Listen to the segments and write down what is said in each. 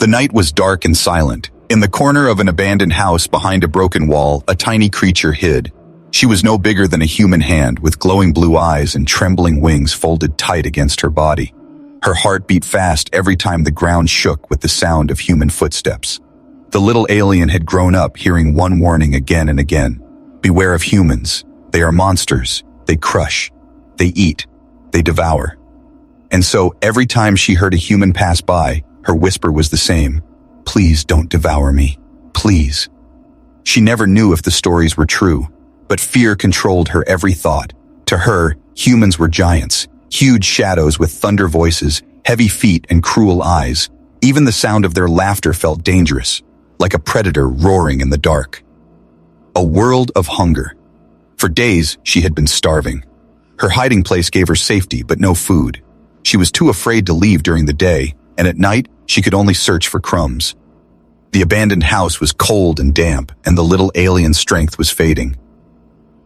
The night was dark and silent. In the corner of an abandoned house behind a broken wall, a tiny creature hid. She was no bigger than a human hand, with glowing blue eyes and trembling wings folded tight against her body. Her heart beat fast every time the ground shook with the sound of human footsteps. The little alien had grown up hearing one warning again and again. Beware of humans. They are monsters. They crush. They eat. They devour. And so every time she heard a human pass by, her whisper was the same. Please don't devour me. Please. She never knew if the stories were true, but fear controlled her every thought. To her, humans were giants, huge shadows with thunder voices, heavy feet and cruel eyes. Even the sound of their laughter felt dangerous, like a predator roaring in the dark. A world of hunger. For days, she had been starving. Her hiding place gave her safety, but no food. She was too afraid to leave during the day, and at night, she could only search for crumbs. The abandoned house was cold and damp, and the little alien's strength was fading.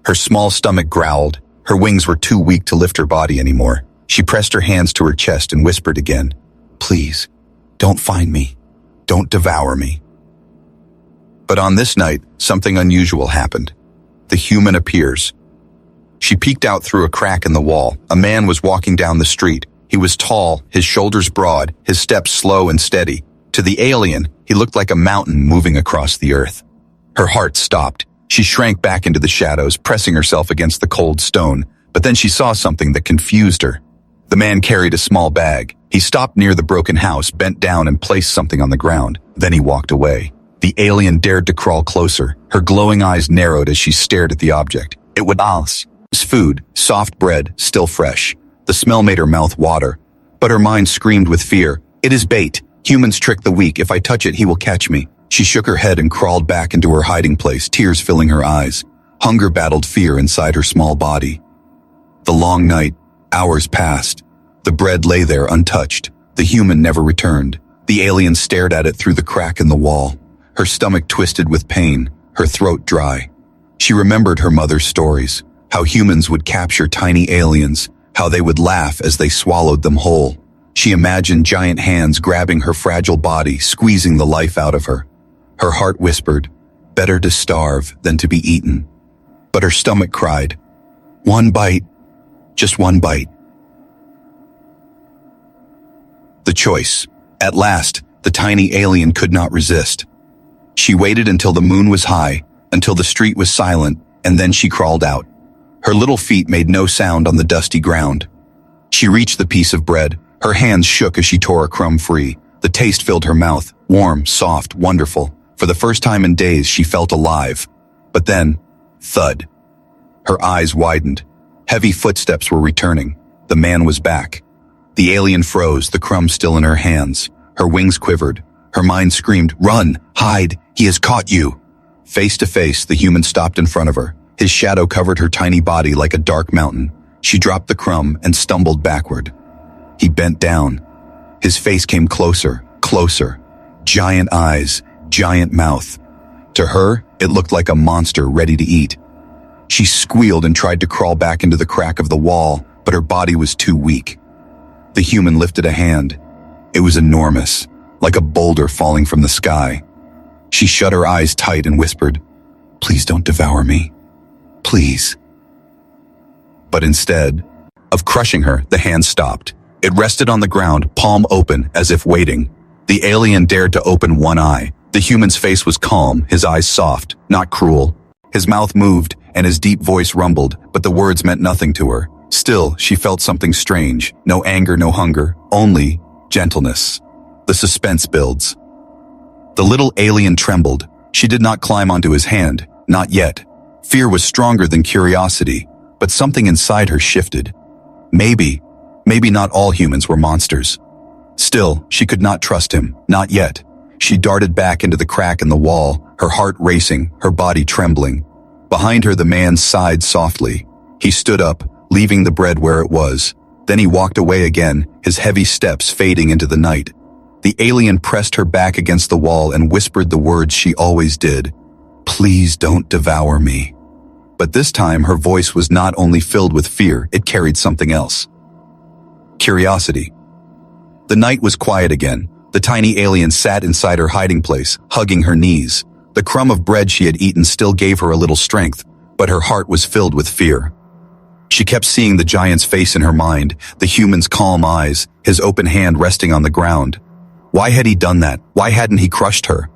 Her small stomach growled. Her wings were too weak to lift her body anymore. She pressed her hands to her chest and whispered again, Please, don't find me. Don't devour me. But on this night, something unusual happened. The human appears. She peeked out through a crack in the wall. A man was walking down the street. He was tall, his shoulders broad, his steps slow and steady. To the alien, he looked like a mountain moving across the earth. Her heart stopped. She shrank back into the shadows, pressing herself against the cold stone. But then she saw something that confused her. The man carried a small bag. He stopped near the broken house, bent down and placed something on the ground. Then he walked away. The alien dared to crawl closer. Her glowing eyes narrowed as she stared at the object. It was food, soft bread, still fresh. The smell made her mouth water, but her mind screamed with fear. It is bait. Humans trick the weak. If I touch it, he will catch me. She shook her head and crawled back into her hiding place, tears filling her eyes. Hunger battled fear inside her small body. The long night, hours passed. The bread lay there untouched. The human never returned. The alien stared at it through the crack in the wall. Her stomach twisted with pain, her throat dry. She remembered her mother's stories, how humans would capture tiny aliens, how they would laugh as they swallowed them whole. She imagined giant hands grabbing her fragile body, squeezing the life out of her. Her heart whispered, better to starve than to be eaten. But her stomach cried, one bite, just one bite. The choice. At last, the tiny alien could not resist. She waited until the moon was high, until the street was silent, and then she crawled out. Her little feet made no sound on the dusty ground. She reached the piece of bread. Her hands shook as she tore a crumb free. The taste filled her mouth, warm, soft, wonderful. For the first time in days, she felt alive. But then, thud. Her eyes widened. Heavy footsteps were returning. The man was back. The alien froze, the crumb still in her hands. Her wings quivered. Her mind screamed, run, hide, he has caught you. Face to face, the human stopped in front of her. His shadow covered her tiny body like a dark mountain. She dropped the crumb and stumbled backward. He bent down. His face came closer, closer. Giant eyes, giant mouth. To her, it looked like a monster ready to eat. She squealed and tried to crawl back into the crack of the wall, but her body was too weak. The human lifted a hand. It was enormous, like a boulder falling from the sky. She shut her eyes tight and whispered, please don't devour me. Please. But instead of crushing her, the hand stopped. It rested on the ground, palm open, as if waiting. The alien dared to open one eye. The human's face was calm, his eyes soft, not cruel. His mouth moved, and his deep voice rumbled, but the words meant nothing to her. Still, she felt something strange. No anger, no hunger, only gentleness. The suspense builds. The little alien trembled. She did not climb onto his hand, not yet. Fear was stronger than curiosity, but something inside her shifted. Maybe not all humans were monsters. Still, she could not trust him, not yet. She darted back into the crack in the wall, her heart racing, her body trembling. Behind her, the man sighed softly. He stood up, leaving the bread where it was. Then he walked away again, his heavy steps fading into the night. The alien pressed her back against the wall and whispered the words she always did. Please don't devour me. But this time her voice was not only filled with fear, it carried something else. Curiosity. The night was quiet again. The tiny alien sat inside her hiding place, hugging her knees. The crumb of bread she had eaten still gave her a little strength, but her heart was filled with fear. She kept seeing the giant's face in her mind, the human's calm eyes, his open hand resting on the ground. Why had he done that? Why hadn't he crushed her?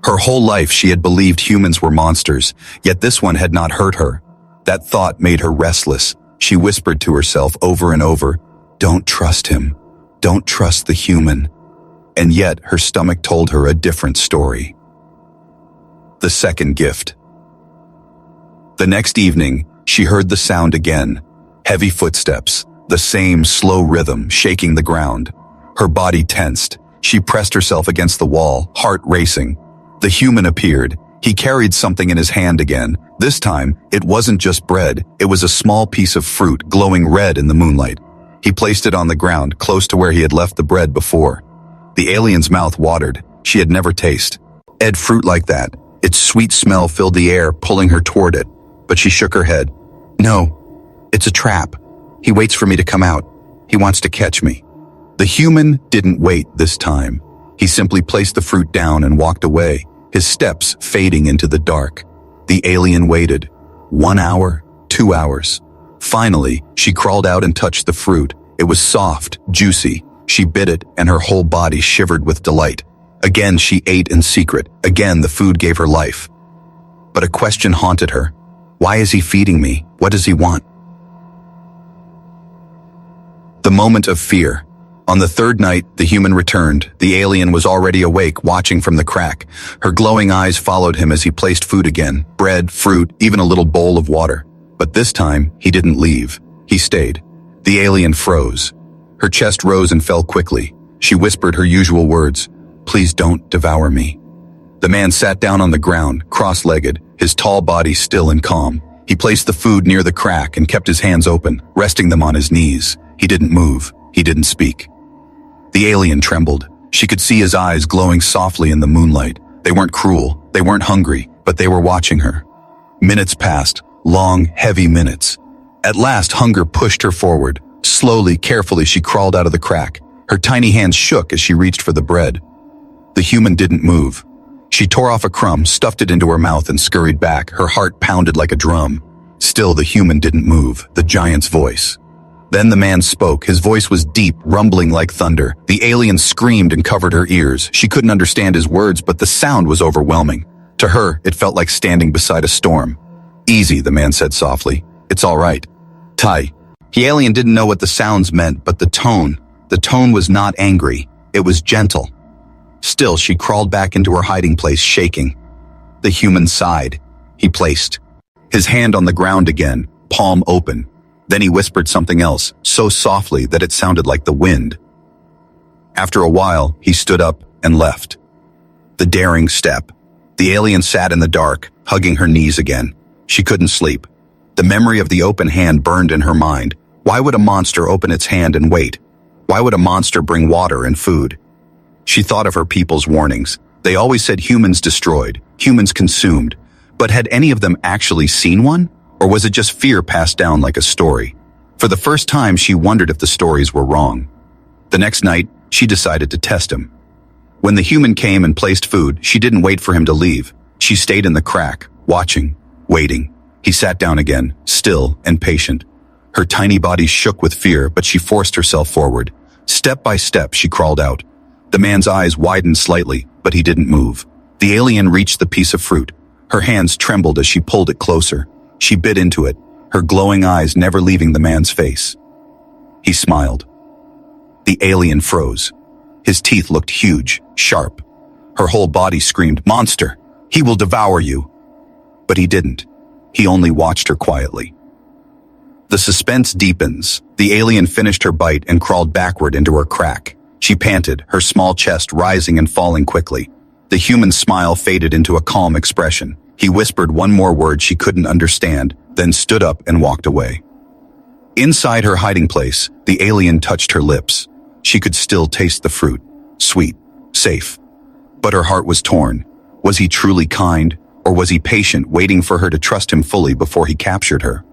Her whole life she had believed humans were monsters, yet this one had not hurt her. That thought made her restless. She whispered to herself over and over, "Don't trust him. Don't trust the human." And yet her stomach told her a different story. The second gift. The next evening, she heard the sound again. Heavy footsteps, the same slow rhythm shaking the ground. Her body tensed. She pressed herself against the wall, heart racing. The human appeared. He carried something in his hand again. This time, it wasn't just bread. It was a small piece of fruit glowing red in the moonlight. He placed it on the ground, close to where he had left the bread before. The alien's mouth watered. She had never tasted fruit like that. Its sweet smell filled the air, pulling her toward it. But she shook her head. "No, it's a trap. He waits for me to come out. He wants to catch me." The human didn't wait this time. He simply placed the fruit down and walked away, his steps fading into the dark. The alien waited. 1 hour, 2 hours. Finally, she crawled out and touched the fruit. It was soft, juicy. She bit it, and her whole body shivered with delight. Again, she ate in secret. Again, the food gave her life. But a question haunted her. Why is he feeding me? What does he want? The moment of fear. On the third night, the human returned. The alien was already awake, watching from the crack. Her glowing eyes followed him as he placed food again. Bread, fruit, even a little bowl of water. But this time, he didn't leave. He stayed. The alien froze. Her chest rose and fell quickly. She whispered her usual words. "Please don't devour me." The man sat down on the ground, cross-legged, his tall body still and calm. He placed the food near the crack and kept his hands open, resting them on his knees. He didn't move. He didn't speak. The alien trembled. She could see his eyes glowing softly in the moonlight. They weren't cruel. They weren't hungry, but they were watching her. Minutes passed. Long, heavy minutes. At last, hunger pushed her forward. Slowly, carefully, she crawled out of the crack. Her tiny hands shook as she reached for the bread. The human didn't move. She tore off a crumb, stuffed it into her mouth, and scurried back. Her heart pounded like a drum. Still, the human didn't move, the giant's voice. Then the man spoke. His voice was deep, rumbling like thunder. The alien screamed and covered her ears. She couldn't understand his words, but the sound was overwhelming. To her, it felt like standing beside a storm. "Easy," the man said softly. "It's all right." "Tai." The alien didn't know what the sounds meant, but the tone was not angry. It was gentle. Still, she crawled back into her hiding place, shaking. The human sighed. He placed his hand on the ground again, palm open. Then he whispered something else, so softly that it sounded like the wind. After a while, he stood up and left. The daring step. The alien sat in the dark, hugging her knees again. She couldn't sleep. The memory of the open hand burned in her mind. Why would a monster open its hand and wait? Why would a monster bring water and food? She thought of her people's warnings. They always said humans destroyed, humans consumed. But had any of them actually seen one? Or was it just fear passed down like a story? For the first time, she wondered if the stories were wrong. The next night, she decided to test him. When the human came and placed food, she didn't wait for him to leave. She stayed in the crack, watching, waiting. He sat down again, still and patient. Her tiny body shook with fear, but she forced herself forward. Step by step, she crawled out. The man's eyes widened slightly, but he didn't move. The alien reached the piece of fruit. Her hands trembled as she pulled it closer. She bit into it, her glowing eyes never leaving the man's face. He smiled. The alien froze. His teeth looked huge, sharp. Her whole body screamed, "Monster! He will devour you!" But he didn't. He only watched her quietly. The suspense deepens. The alien finished her bite and crawled backward into her crack. She panted, her small chest rising and falling quickly. The human's smile faded into a calm expression. He whispered one more word she couldn't understand, then stood up and walked away. Inside her hiding place, the alien touched her lips. She could still taste the fruit. Sweet, safe. But her heart was torn. Was he truly kind, or was he patient, waiting for her to trust him fully before he captured her?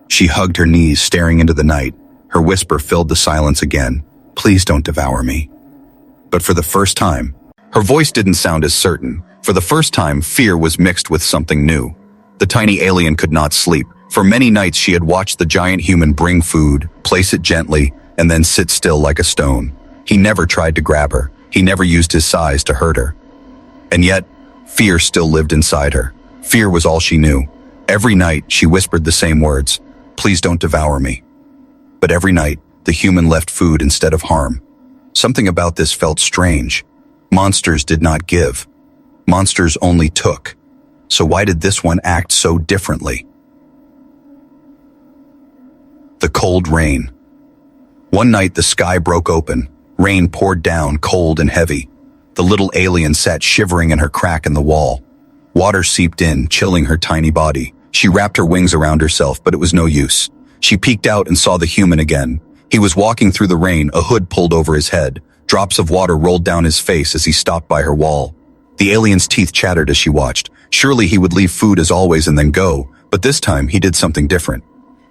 She hugged her knees, staring into the night. Her whisper filled the silence again. "Please don't devour me." But for the first time, her voice didn't sound as certain. For the first time, fear was mixed with something new. The tiny alien could not sleep. For many nights she had watched the giant human bring food, place it gently, and then sit still like a stone. He never tried to grab her. He never used his size to hurt her. And yet, fear still lived inside her. Fear was all she knew. Every night, she whispered the same words, "Please don't devour me." But every night, the human left food instead of harm. Something about this felt strange. Monsters did not give. Monsters only took. So why did this one act so differently? The cold rain. One night the sky broke open. Rain poured down, cold and heavy. The little alien sat shivering in her crack in the wall. Water seeped in, chilling her tiny body. She wrapped her wings around herself, but it was no use. She peeked out and saw the human again. He was walking through the rain, a hood pulled over his head. Drops of water rolled down his face as he stopped by her wall. The alien's teeth chattered as she watched. Surely he would leave food as always and then go, but this time he did something different.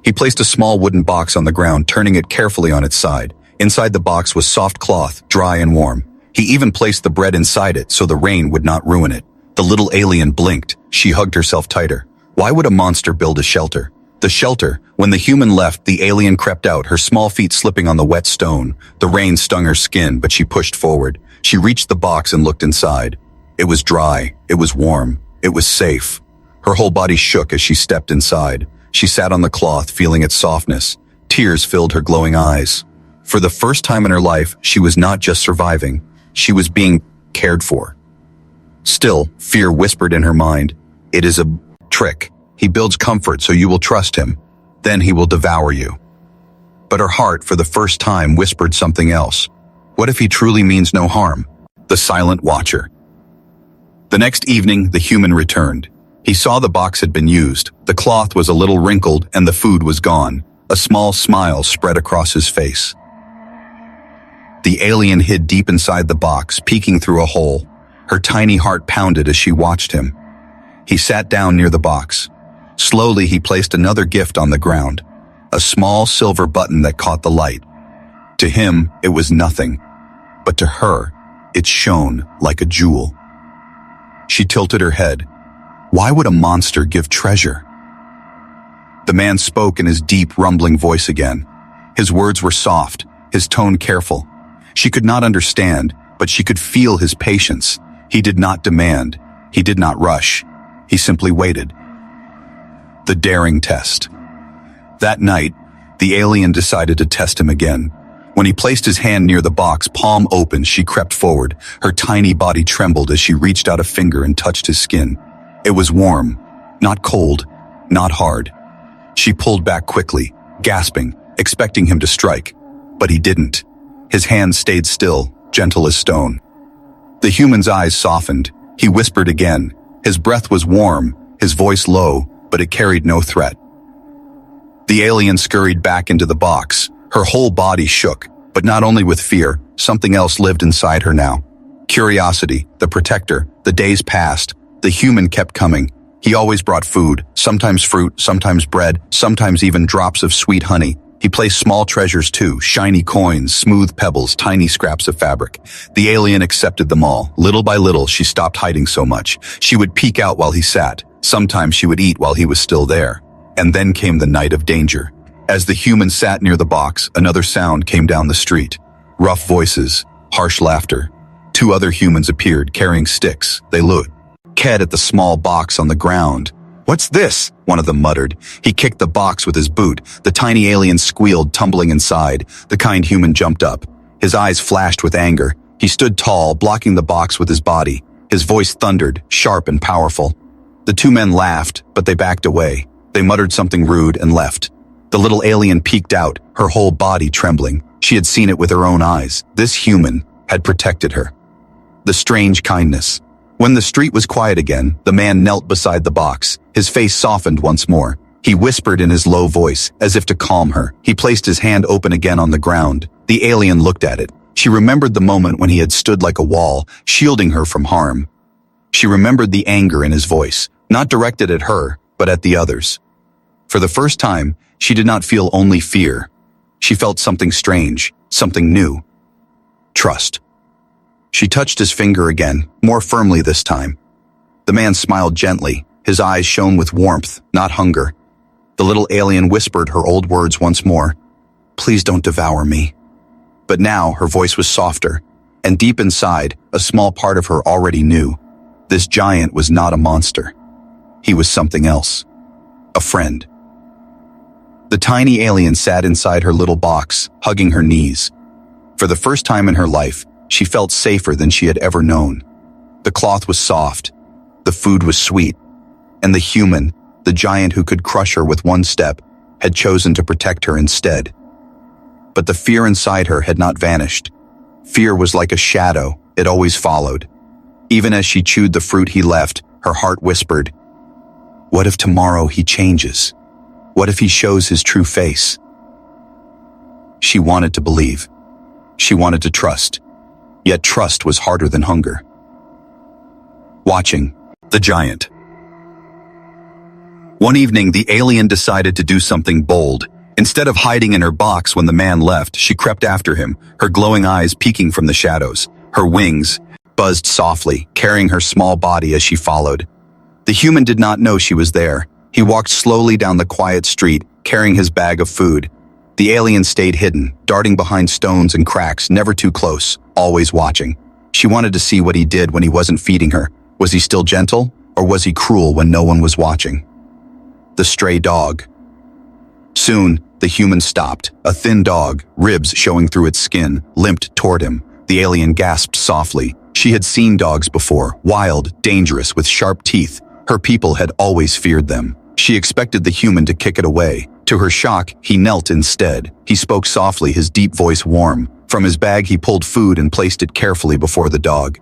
He placed a small wooden box on the ground, turning it carefully on its side. Inside the box was soft cloth, dry and warm. He even placed the bread inside it so the rain would not ruin it. The little alien blinked. She hugged herself tighter. Why would a monster build a shelter? The shelter. When the human left, the alien crept out, her small feet slipping on the wet stone. The rain stung her skin, but she pushed forward. She reached the box and looked inside. It was dry. It was warm. It was safe. Her whole body shook as she stepped inside. She sat on the cloth, feeling its softness. Tears filled her glowing eyes. For the first time in her life, she was not just surviving. She was being cared for. Still, fear whispered in her mind, "It is a trick. He builds comfort so you will trust him. Then he will devour you." But her heart, for the first time, whispered something else. What if he truly means no harm? The silent watcher. The next evening, the human returned. He saw the box had been used. The cloth was a little wrinkled and the food was gone. A small smile spread across his face. The alien hid deep inside the box, peeking through a hole. Her tiny heart pounded as she watched him. He sat down near the box. Slowly, he placed another gift on the ground, a small silver button that caught the light. To him, it was nothing, but to her, it shone like a jewel. She tilted her head. Why would a monster give treasure? The man spoke in his deep, rumbling voice again. His words were soft, his tone careful. She could not understand, but she could feel his patience. He did not demand. He did not rush. He simply waited. The daring test. That night, the alien decided to test him again. When he placed his hand near the box, palm open, she crept forward. Her tiny body trembled as she reached out a finger and touched his skin. It was warm, not cold, not hard. She pulled back quickly, gasping, expecting him to strike. But he didn't. His hand stayed still, gentle as stone. The human's eyes softened. He whispered again. His breath was warm, his voice low, but it carried no threat. The alien scurried back into the box. Her whole body shook, but not only with fear, something else lived inside her now. Curiosity, the protector. The days passed. The human kept coming. He always brought food, sometimes fruit, sometimes bread, sometimes even drops of sweet honey. He placed small treasures too, shiny coins, smooth pebbles, tiny scraps of fabric. The alien accepted them all. Little by little, she stopped hiding so much. She would peek out while he sat. Sometimes she would eat while he was still there. And then came the night of danger. As the human sat near the box, another sound came down the street. Rough voices, harsh laughter. Two other humans appeared, carrying sticks. They looked at the small box on the ground. "What's this?" one of them muttered. He kicked the box with his boot. The tiny alien squealed, tumbling inside. The kind human jumped up. His eyes flashed with anger. He stood tall, blocking the box with his body. His voice thundered, sharp and powerful. The two men laughed, but they backed away. They muttered something rude and left. The little alien peeked out, her whole body trembling. She had seen it with her own eyes. This human had protected her. The strange kindness. When the street was quiet again, the man knelt beside the box. His face softened once more. He whispered in his low voice, as if to calm her. He placed his hand open again on the ground. The alien looked at it. She remembered the moment when he had stood like a wall, shielding her from harm. She remembered the anger in his voice, not directed at her, but at the others. For the first time, she did not feel only fear. She felt something strange, something new. Trust. She touched his finger again, more firmly this time. The man smiled gently. His eyes shone with warmth, not hunger. The little alien whispered her old words once more. "Please don't devour me." But now her voice was softer, and deep inside, a small part of her already knew. This giant was not a monster. He was something else. A friend. The tiny alien sat inside her little box, hugging her knees. For the first time in her life, she felt safer than she had ever known. The cloth was soft, the food was sweet, and the human, the giant who could crush her with one step, had chosen to protect her instead. But the fear inside her had not vanished. Fear was like a shadow, it always followed. Even as she chewed the fruit he left, her heart whispered, "What if tomorrow he changes? What if he shows his true face?" She wanted to believe. She wanted to trust. Yet trust was harder than hunger. Watching the giant. One evening, the alien decided to do something bold. Instead of hiding in her box when the man left, she crept after him, her glowing eyes peeking from the shadows. Her wings buzzed softly, carrying her small body as she followed. The human did not know she was there. He walked slowly down the quiet street, carrying his bag of food. The alien stayed hidden, darting behind stones and cracks, never too close, always watching. She wanted to see what he did when he wasn't feeding her. Was he still gentle, or was he cruel when no one was watching? The stray dog. Soon, the human stopped. A thin dog, ribs showing through its skin, limped toward him. The alien gasped softly. She had seen dogs before, wild, dangerous, with sharp teeth. Her people had always feared them. She expected the human to kick it away. To her shock, he knelt instead. He spoke softly, his deep voice warm. From his bag, he pulled food and placed it carefully before the dog.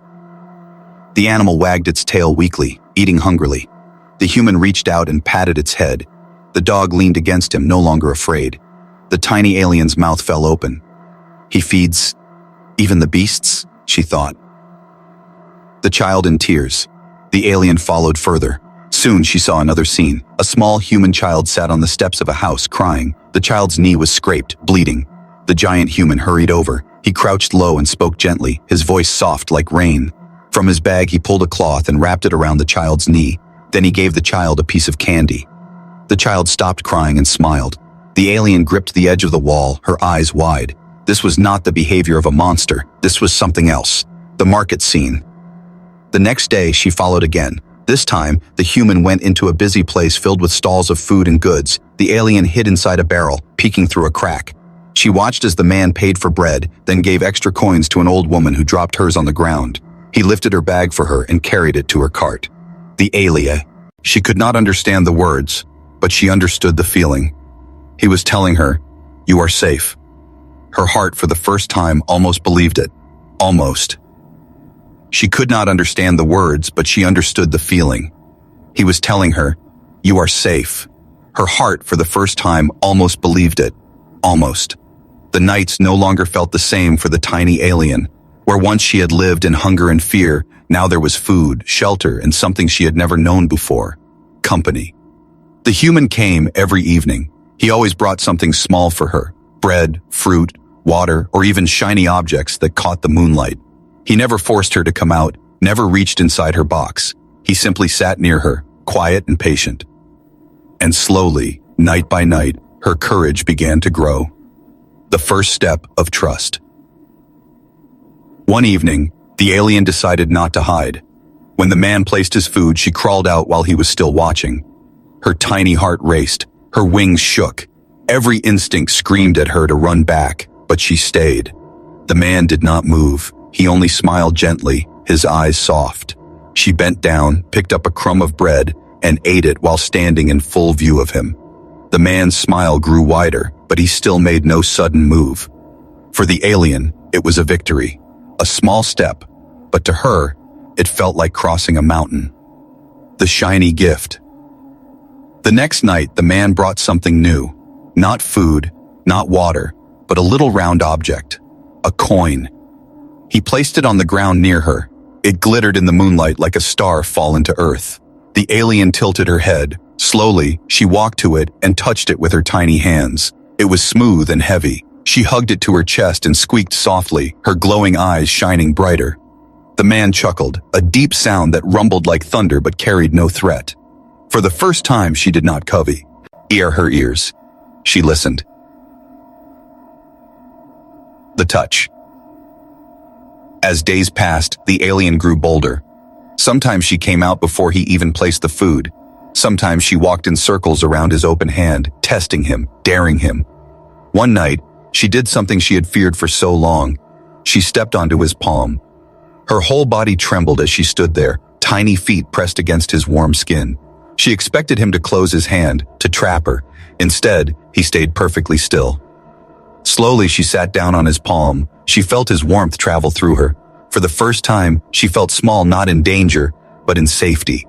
The animal wagged its tail weakly, eating hungrily. The human reached out and patted its head. The dog leaned against him, no longer afraid. The tiny alien's mouth fell open. He feeds even the beasts, she thought. The child in tears. The alien followed further. Soon she saw another scene. A small human child sat on the steps of a house, crying. The child's knee was scraped, bleeding. The giant human hurried over. He crouched low and spoke gently, his voice soft like rain. From his bag, he pulled a cloth and wrapped it around the child's knee. Then he gave the child a piece of candy. The child stopped crying and smiled. The alien gripped the edge of the wall, her eyes wide. This was not the behavior of a monster. This was something else. The market scene. The next day, she followed again. This time, the human went into a busy place filled with stalls of food and goods. The alien hid inside a barrel, peeking through a crack. She watched as the man paid for bread, then gave extra coins to an old woman who dropped hers on the ground. He lifted her bag for her and carried it to her cart. The alien. She could not understand the words, but she understood the feeling. He was telling her, "You are safe." Her heart, for the first time, almost believed it. Almost. She could not understand the words, but she understood the feeling. He was telling her, "You are safe." Her heart, for the first time, almost believed it. Almost. The nights no longer felt the same for the tiny alien. Where once she had lived in hunger and fear, now there was food, shelter, and something she had never known before. Company. The human came every evening. He always brought something small for her. Bread, fruit, water, or even shiny objects that caught the moonlight. He never forced her to come out, never reached inside her box. He simply sat near her, quiet and patient. And slowly, night by night, her courage began to grow. The first step of trust. One evening, the alien decided not to hide. When the man placed his food, she crawled out while he was still watching. Her tiny heart raced, her wings shook. Every instinct screamed at her to run back, but she stayed. The man did not move. He only smiled gently, his eyes soft. She bent down, picked up a crumb of bread, and ate it while standing in full view of him. The man's smile grew wider, but he still made no sudden move. For the alien, it was a victory. A small step, but to her, it felt like crossing a mountain. The shiny gift. The next night, the man brought something new. Not food, not water, but a little round object. A coin. He placed it on the ground near her. It glittered in the moonlight like a star fallen to earth. The alien tilted her head. Slowly, she walked to it and touched it with her tiny hands. It was smooth and heavy. She hugged it to her chest and squeaked softly, her glowing eyes shining brighter. The man chuckled, a deep sound that rumbled like thunder but carried no threat. For the first time, she did not cover her ears. She listened. The touch. As days passed, the alien grew bolder. Sometimes she came out before he even placed the food. Sometimes she walked in circles around his open hand, testing him, daring him. One night, she did something she had feared for so long. She stepped onto his palm. Her whole body trembled as she stood there, tiny feet pressed against his warm skin. She expected him to close his hand, to trap her. Instead, he stayed perfectly still. Slowly, she sat down on his palm. She felt his warmth travel through her. For the first time, she felt small not in danger, but in safety.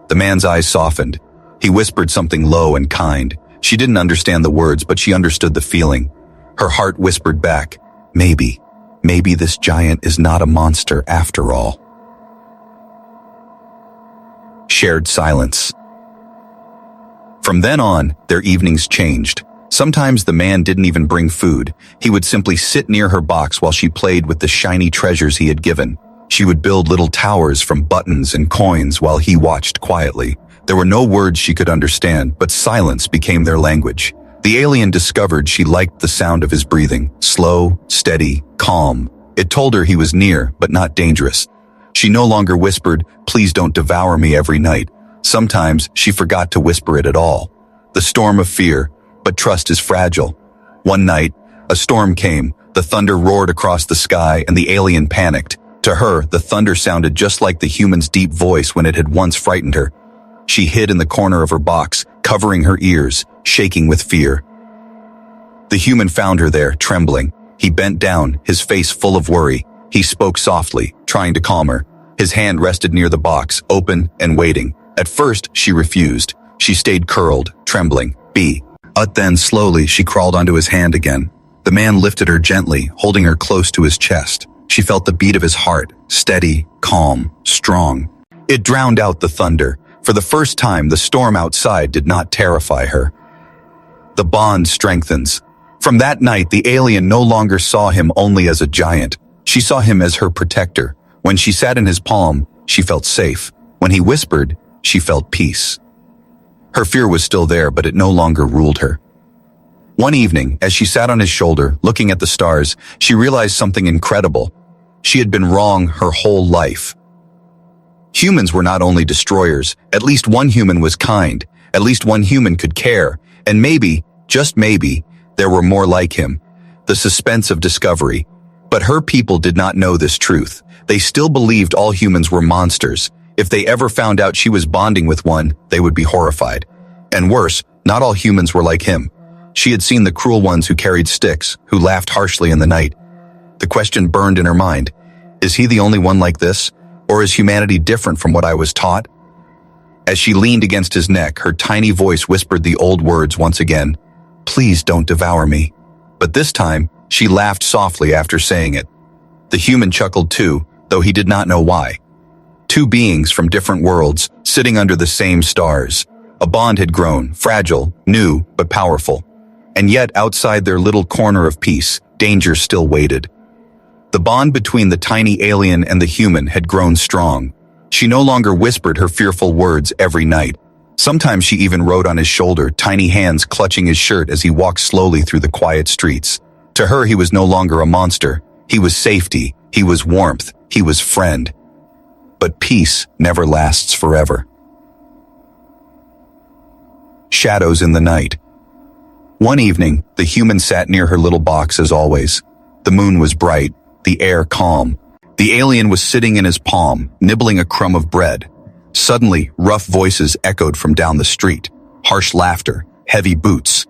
The man's eyes softened. He whispered something low and kind. She didn't understand the words, but she understood the feeling. Her heart whispered back, maybe this giant is not a monster after all. Shared silence. From then on, their evenings changed. Sometimes the man didn't even bring food. He would simply sit near her box while she played with the shiny treasures he had given. She would build little towers from buttons and coins while he watched quietly. There were no words she could understand, but silence became their language. The alien discovered she liked the sound of his breathing, slow, steady, calm. It told her he was near, but not dangerous. She no longer whispered, "Please don't devour me," every night. Sometimes she forgot to whisper it at all. The storm of fear, but trust is fragile. One night, a storm came, the thunder roared across the sky, and the alien panicked. To her, the thunder sounded just like the human's deep voice when it had once frightened her. She hid in the corner of her box, covering her ears, shaking with fear. The human found her there, trembling. He bent down, his face full of worry. He spoke softly, trying to calm her. His hand rested near the box, open and waiting. At first, she refused. She stayed curled, trembling. But then slowly she crawled onto his hand again. The man lifted her gently, holding her close to his chest. She felt the beat of his heart, steady, calm, strong. It drowned out the thunder. For the first time, the storm outside did not terrify her. The bond strengthens. From that night, the alien no longer saw him only as a giant. She saw him as her protector. When she sat in his palm, she felt safe. When he whispered, she felt peace. Her fear was still there, but it no longer ruled her. One evening, as she sat on his shoulder, looking at the stars, she realized something incredible. She had been wrong her whole life. Humans were not only destroyers. At least one human was kind. At least one human could care. And maybe, just maybe, there were more like him. The suspense of discovery. But her people did not know this truth. They still believed all humans were monsters. If they ever found out she was bonding with one, they would be horrified. And worse, not all humans were like him. She had seen the cruel ones who carried sticks, who laughed harshly in the night. The question burned in her mind. Is he the only one like this? Or is humanity different from what I was taught? As she leaned against his neck, her tiny voice whispered the old words once again. "Please don't devour me." But this time, she laughed softly after saying it. The human chuckled too, though he did not know why. Two beings from different worlds, sitting under the same stars. A bond had grown, fragile, new, but powerful. And yet, outside their little corner of peace, danger still waited. The bond between the tiny alien and the human had grown strong. She no longer whispered her fearful words every night. Sometimes she even rode on his shoulder, tiny hands clutching his shirt as he walked slowly through the quiet streets. To her, he was no longer a monster. He was safety. He was warmth. He was friend. But peace never lasts forever. Shadows in the night. One evening, the human sat near her little box as always. The moon was bright, the air calm. The alien was sitting in his palm, nibbling a crumb of bread. Suddenly, rough voices echoed from down the street. Harsh laughter, heavy boots.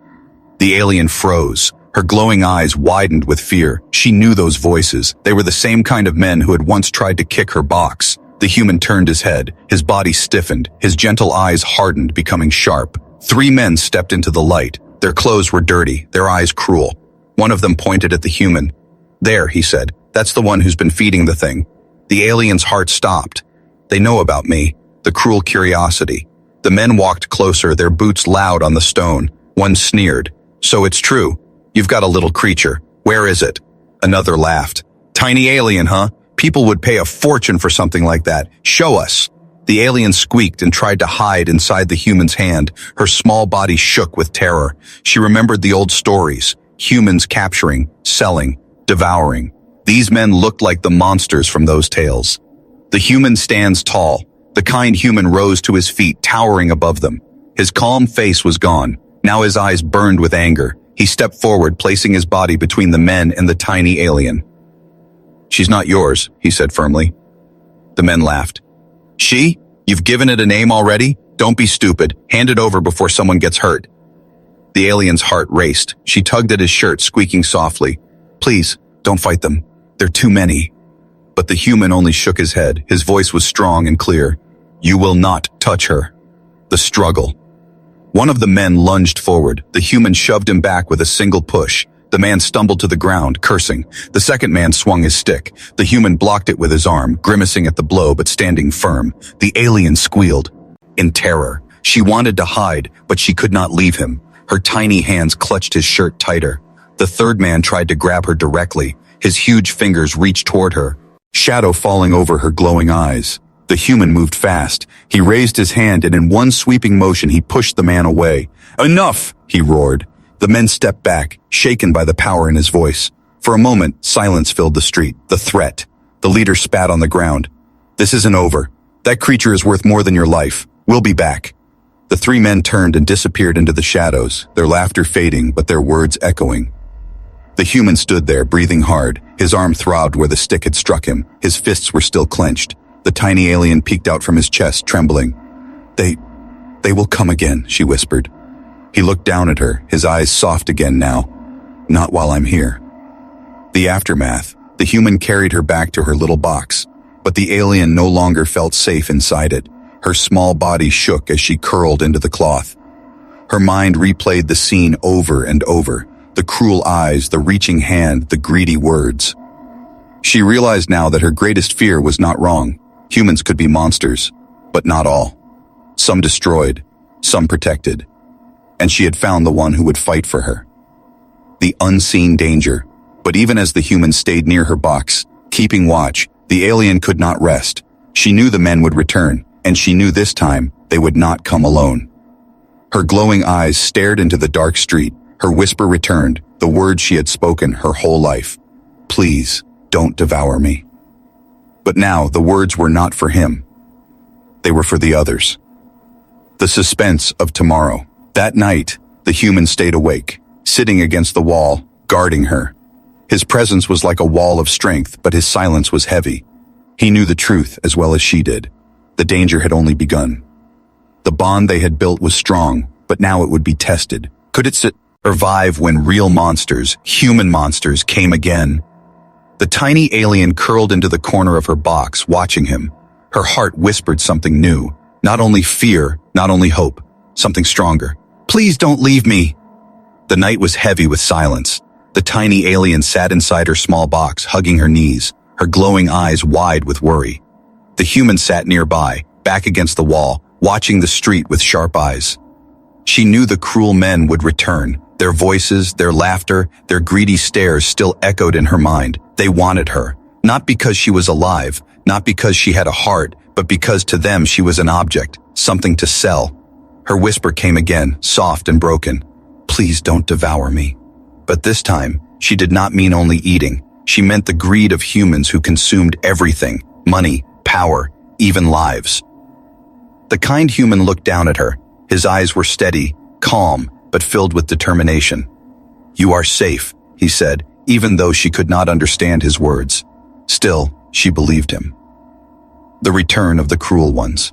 The alien froze. Her glowing eyes widened with fear. She knew those voices. They were the same kind of men who had once tried to kick her box. The human turned his head. His body stiffened. His gentle eyes hardened, becoming sharp. 3 men stepped into the light. Their clothes were dirty, their eyes cruel. One of them pointed at the human. "There," he said. "That's the one who's been feeding the thing." The alien's heart stopped. "They know about me." The cruel curiosity. The men walked closer, their boots loud on the stone. One sneered. "So it's true. You've got a little creature. Where is it?" Another laughed. "Tiny alien, huh? People would pay a fortune for something like that. Show us. The alien squeaked and tried to hide inside the human's hand. Her small body shook with terror. She remembered the old stories. Humans capturing, selling, devouring. These men looked like the monsters from those tales. The human stands tall. The kind human rose to his feet, towering above them. His calm face was gone. Now his eyes burned with anger. He stepped forward, placing his body between the men and the tiny alien. "She's not yours," he said firmly. The men laughed. "She? You've given it a name already? Don't be stupid. Hand it over before someone gets hurt." The alien's heart raced. She tugged at his shirt, squeaking softly. "Please, don't fight them. They're too many." But the human only shook his head. His voice was strong and clear. "You will not touch her." The struggle. One of the men lunged forward. The human shoved him back with a single push. The man stumbled to the ground, cursing. The second man swung his stick. The human blocked it with his arm, grimacing at the blow but standing firm. The alien squealed. In terror, she wanted to hide, but she could not leave him. Her tiny hands clutched his shirt tighter. The third man tried to grab her directly. His huge fingers reached toward her, shadow falling over her glowing eyes. The human moved fast. He raised his hand and in one sweeping motion he pushed the man away. "Enough!" he roared. The men stepped back, shaken by the power in his voice. For a moment, silence filled the street. The threat. The leader spat on the ground. "This isn't over. That creature is worth more than your life. We'll be back." The three men turned and disappeared into the shadows, their laughter fading but their words echoing. The human stood there, breathing hard. His arm throbbed where the stick had struck him. His fists were still clenched. The tiny alien peeked out from his chest, trembling. They will come again," she whispered. He looked down at her, his eyes soft again now. "Not while I'm here." The aftermath. The human carried her back to her little box, but the alien no longer felt safe inside it. Her small body shook as she curled into the cloth. Her mind replayed the scene over and over. The cruel eyes, the reaching hand, the greedy words. She realized now that her greatest fear was not wrong. Humans could be monsters, but not all. Some destroyed, some protected. And she had found the one who would fight for her. The unseen danger. But even as the human stayed near her box, keeping watch, the alien could not rest. She knew the men would return, and she knew this time they would not come alone. Her glowing eyes stared into the dark street. Her whisper returned, the words she had spoken her whole life. "Please, don't devour me." But now the words were not for him. They were for the others. The suspense of tomorrow. That night, the human stayed awake, sitting against the wall, guarding her. His presence was like a wall of strength, but his silence was heavy. He knew the truth as well as she did. The danger had only begun. The bond they had built was strong, but now it would be tested. Could it survive when real monsters, human monsters, came again? The tiny alien curled into the corner of her box, watching him. Her heart whispered something new. Not only fear, not only hope, something stronger. "Please don't leave me." The night was heavy with silence. The tiny alien sat inside her small box, hugging her knees, her glowing eyes wide with worry. The human sat nearby, back against the wall, watching the street with sharp eyes. She knew the cruel men would return. Their voices, their laughter, their greedy stares still echoed in her mind. They wanted her, not because she was alive, not because she had a heart, but because to them she was an object, something to sell. Her whisper came again, soft and broken. "Please don't devour me." But this time, she did not mean only eating. She meant the greed of humans who consumed everything, money, power, even lives. The kind human looked down at her. His eyes were steady, calm, but filled with determination. "You are safe," he said, even though she could not understand his words. Still, she believed him. The return of the cruel ones.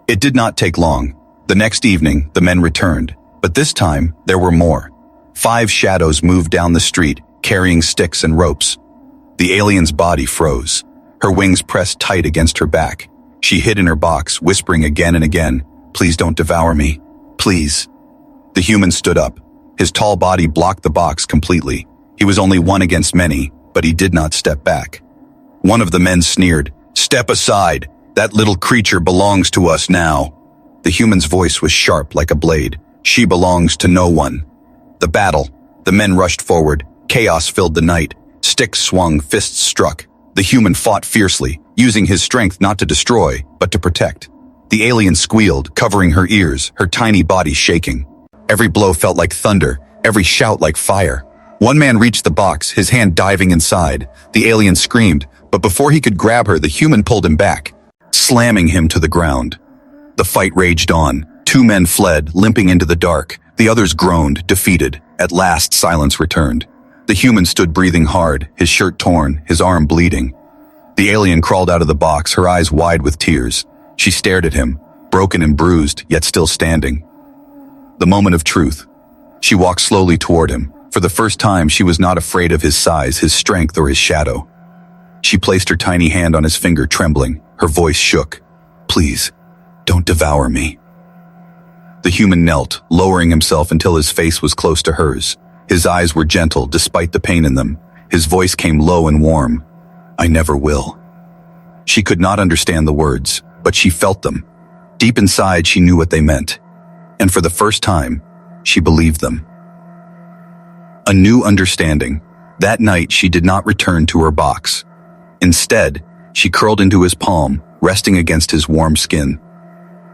It did not take long. The next evening, the men returned, but this time there were more. 5 shadows moved down the street, carrying sticks and ropes. The alien's body froze. Her wings pressed tight against her back. She hid in her box, whispering again and again, "Please don't devour me. Please." The human stood up. His tall body blocked the box completely. He was only one against many, but he did not step back. One of the men sneered, "Step aside. That little creature belongs to us now." The human's voice was sharp like a blade. "She belongs to no one." The battle. The men rushed forward. Chaos filled the night. Sticks swung, fists struck. The human fought fiercely, using his strength not to destroy, but to protect. The alien squealed, covering her ears, her tiny body shaking. Every blow felt like thunder, every shout like fire. One man reached the box, his hand diving inside. The alien screamed, but before he could grab her, the human pulled him back, slamming him to the ground. The fight raged on. 2 men fled, limping into the dark. The others groaned, defeated. At last, silence returned. The human stood breathing hard, his shirt torn, his arm bleeding. The alien crawled out of the box, her eyes wide with tears. She stared at him, broken and bruised, yet still standing. The moment of truth. She walked slowly toward him. For the first time, she was not afraid of his size, his strength, or his shadow. She placed her tiny hand on his finger, trembling. Her voice shook. "Please, don't devour me." The human knelt, lowering himself until his face was close to hers. His eyes were gentle, despite the pain in them. His voice came low and warm. "I never will." She could not understand the words, but she felt them. Deep inside, she knew what they meant. And for the first time, she believed them. A new understanding. That night, she did not return to her box. Instead, she curled into his palm, resting against his warm skin.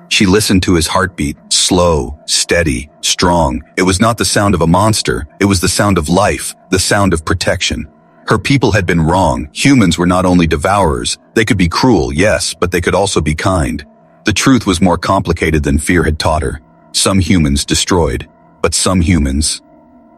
She listened to his heartbeat, slow, steady, strong. It was not the sound of a monster. It was the sound of life, the sound of protection. Her people had been wrong. Humans were not only devourers. They could be cruel, yes, but they could also be kind. The truth was more complicated than fear had taught her. Some humans destroyed, but some humans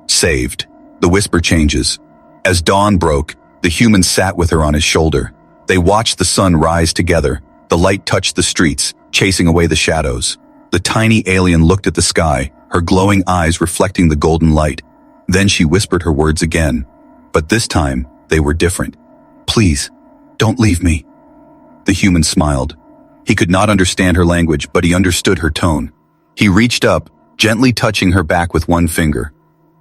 saved. The whisper changes. As dawn broke, the human sat with her on his shoulder. They watched the sun rise together. The light touched the streets, chasing away the shadows. The tiny alien looked at the sky, her glowing eyes reflecting the golden light. Then she whispered her words again. But this time, they were different. "Please, don't leave me." The human smiled. He could not understand her language, but he understood her tone. He reached up, gently touching her back with one finger.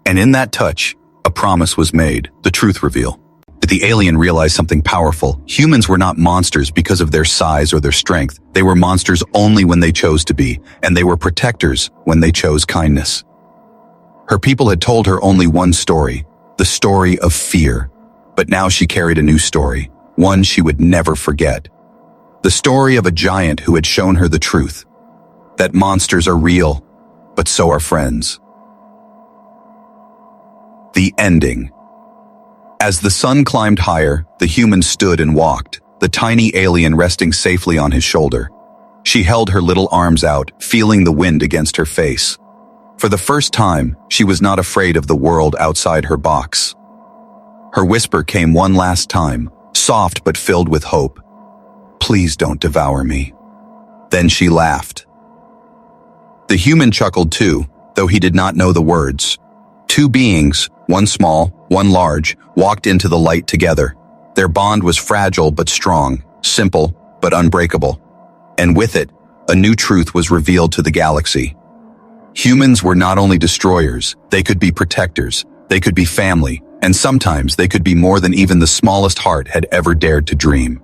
And in that touch, a promise was made, the truth reveal. The alien realized something powerful. Humans were not monsters because of their size or their strength. They were monsters only when they chose to be, and they were protectors when they chose kindness. Her people had told her only one story, the story of fear. But now she carried a new story, one she would never forget. The story of a giant who had shown her the truth, that monsters are real, but so are friends. The ending. As the sun climbed higher, the human stood and walked, the tiny alien resting safely on his shoulder. She held her little arms out, feeling the wind against her face. For the first time, she was not afraid of the world outside her box. Her whisper came one last time, soft but filled with hope. "Please don't devour me." Then she laughed. The human chuckled too, though he did not know the words. 2 beings, one small, one large, walked into the light together. Their bond was fragile but strong, simple but unbreakable. And with it, a new truth was revealed to the galaxy. Humans were not only destroyers, they could be protectors, they could be family, and sometimes they could be more than even the smallest heart had ever dared to dream.